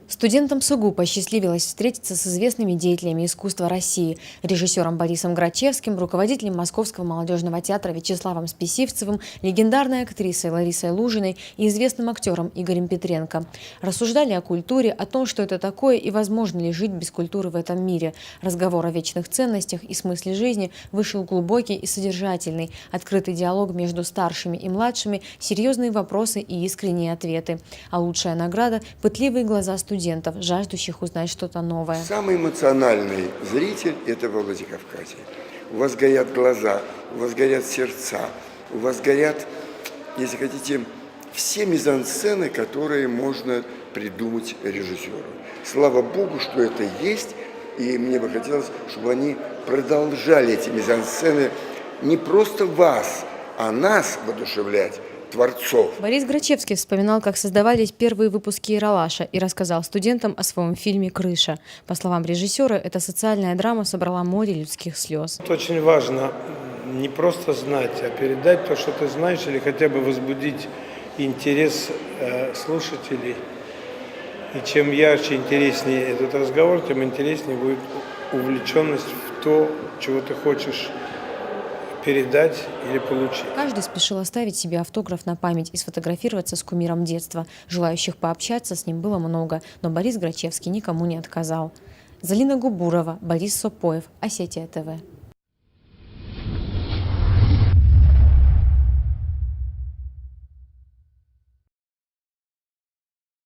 Студентам СУГУ посчастливилось встретиться с известными деятелями искусства России, режиссером Борисом Грачевским, руководителем Московского молодежного театра Вячеславом Списивцевым, легендарной актрисой Ларисой Лужиной и известным актером Игорем Петренко. Рассуждали о культуре, о том, что это такое и возможно ли жить без культуры в этом мире. Разговор о вечных ценностях и смысле жизни вышел глубокий и содержательный, открытый диалог между старшими и младшими, серьезные вопросы и искренние ответы. А лучшая награда – пытливые глаза студентов, жаждущих узнать что-то новое. Самый эмоциональный зритель – это во Владикавказе. У вас горят глаза, у вас горят сердца, у вас горят, если хотите, все мизансцены, которые можно придумать режиссеру. Слава Богу, что это есть, и мне бы хотелось, чтобы они продолжали эти мизансцены не просто вас, а нас воодушевлять, творцов. Борис Грачевский вспоминал, как создавались первые выпуски «Ералаша» и рассказал студентам о своем фильме «Крыша». По словам режиссера, эта социальная драма собрала море людских слез. Очень важно не просто знать, а передать то, что ты знаешь, или хотя бы возбудить интерес слушателей. И чем ярче, интереснее этот разговор, тем интереснее будет увлеченность в то, чего ты хочешь передать или получить. Каждый спешил оставить себе автограф на память и сфотографироваться с кумиром детства. Желающих пообщаться с ним было много, но Борис Грачевский никому не отказал. Залина Губурова, Борис Сопоев, Осетия ТВ.